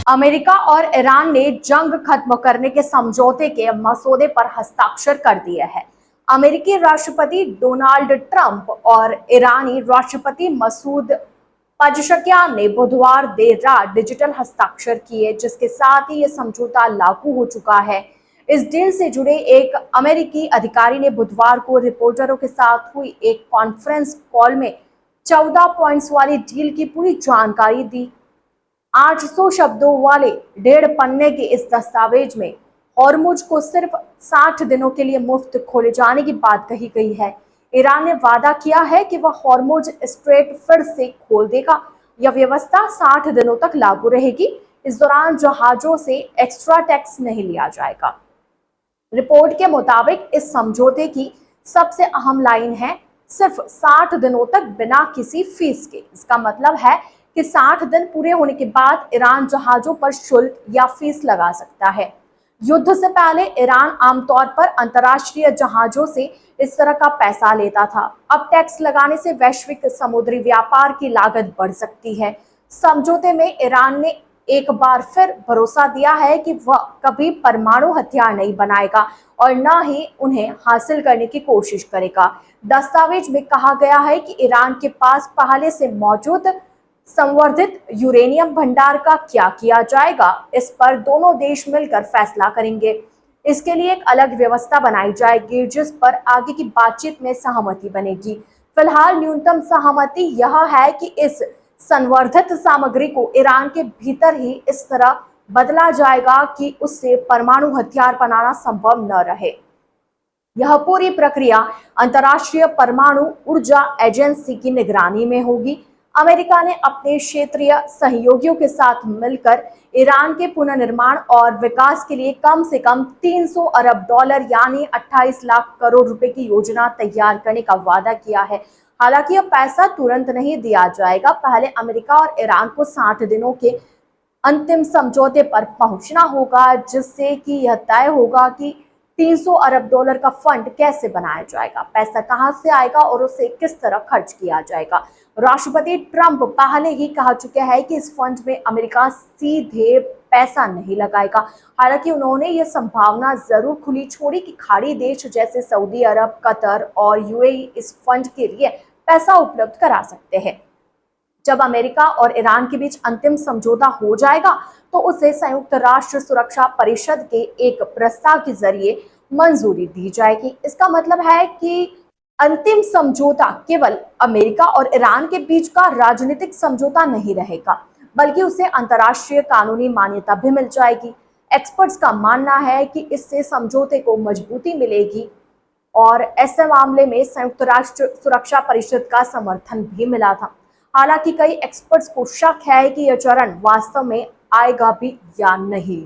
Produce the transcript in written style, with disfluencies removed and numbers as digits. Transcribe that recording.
America और Iran ने जंग खत्म करने के समझौते के मसौदे पर हस्ताक्षर कर दिए हैं। अमेरिकी राष्ट्रपति डोनाल्ड ट्रंप और ईरानी राष्ट्रपति मसूद पजशकियान ने बुधवार देर रात डिजिटल हस्ताक्षर किए, जिसके साथ ही यह समझौता लागू हो चुका है। इस डील से जुड़े एक अमेरिकी अधिकारी ने बुधवार को रिपोर्टरों के साथ हुई एक कॉन्फ्रेंस कॉल में 14 पॉइंट्स वाली डील की पूरी जानकारी दी। 800 शब्दों वाले 1.5 पन्ने के इस दस्तावेज में हॉर्मुज को सिर्फ 60 दिनों के लिए मुफ्त खोले जाने की बात कही गई है। ईरान ने वादा किया है कि वह हॉर्मुज स्ट्रेट फिर से खोल देगा। यह व्यवस्था 60 दिनों तक लागू रहेगी। इस दौरान जहाजों से एक्स्ट्रा टैक्स नहीं लिया जाएगा। रिपोर्ट के मुताबिक इस समझौते की सबसे अहम लाइन है सिर्फ 60 दिनों तक बिना किसी फीस के। इसका मतलब है कि 60 दिन पूरे होने के बाद ईरान जहाजों पर शुल्क या फीस लगा सकता है। युद्ध से पहले ईरान आमतौर पर अंतर्राष्ट्रीय जहाजों से इस तरह का पैसा लेता था। अब टैक्स लगाने से वैश्विक समुद्री व्यापार की लागत बढ़ सकती है। समझौते में ईरान ने एक बार फिर भरोसा दिया है कि वह कभी परमाणु हथियार नहीं बनाएगा और न ही उन्हें हासिल करने की कोशिश करेगा। दस्तावेज में कहा गया है कि ईरान के पास पहले से मौजूद संवर्धित यूरेनियम भंडार का क्या किया जाएगा, इस पर दोनों देश मिलकर फैसला करेंगे। इसके लिए एक अलग व्यवस्था बनाई जाएगी, जिस पर आगे की बातचीत में सहमति बनेगी। फिलहाल न्यूनतम सहमति यह है कि इस संवर्धित सामग्री को ईरान के भीतर ही इस तरह बदला जाएगा कि उससे परमाणु हथियार बनाना संभव न रहे। यह पूरी प्रक्रिया अंतर्राष्ट्रीय परमाणु ऊर्जा एजेंसी की निगरानी में होगी। अमेरिका ने अपने क्षेत्रीय सहयोगियों के साथ मिलकर ईरान के पुनर्निर्माण और विकास के लिए कम से कम 300 अरब डॉलर यानी 28 लाख करोड़ रुपए की योजना तैयार करने का वादा किया है। हालांकि यह पैसा तुरंत नहीं दिया जाएगा। पहले अमेरिका और ईरान को 60 दिनों के अंतिम समझौते पर पहुंचना होगा, जिससे कि यह तय होगा कि 300 अरब डॉलर का फंड कैसे बनाया जाएगा, पैसा कहां से आएगा और उसे किस तरह खर्च किया जाएगा। राष्ट्रपति ट्रंप पहले ही कह चुके हैं कि इस फंड में अमेरिका सीधे पैसा नहीं लगाएगा। हालांकि उन्होंने यह संभावना जरूर खुली छोड़ी कि खाड़ी देश जैसे सऊदी अरब, कतर और यूएई इस फंड के लिए पैसा उपलब्ध करा सकते हैं। जब अमेरिका और ईरान के बीच अंतिम समझौता हो जाएगा तो उसे संयुक्त राष्ट्र सुरक्षा परिषद के एक प्रस्ताव के जरिए मंजूरी दी जाएगी। इसका मतलब है कि अंतिम समझौता केवल अमेरिका और ईरान के बीच का राजनीतिक समझौता नहीं रहेगा, बल्कि उसे अंतर्राष्ट्रीय कानूनी मान्यता भी मिल जाएगी। एक्सपर्ट्स का मानना है कि इससे समझौते को मजबूती मिलेगी और ऐसे मामले में संयुक्त राष्ट्र सुरक्षा परिषद का समर्थन भी मिला था। हालांकि कई एक्सपर्ट्स को शक है कि यह चरण वास्तव में आएगा भी या नहीं।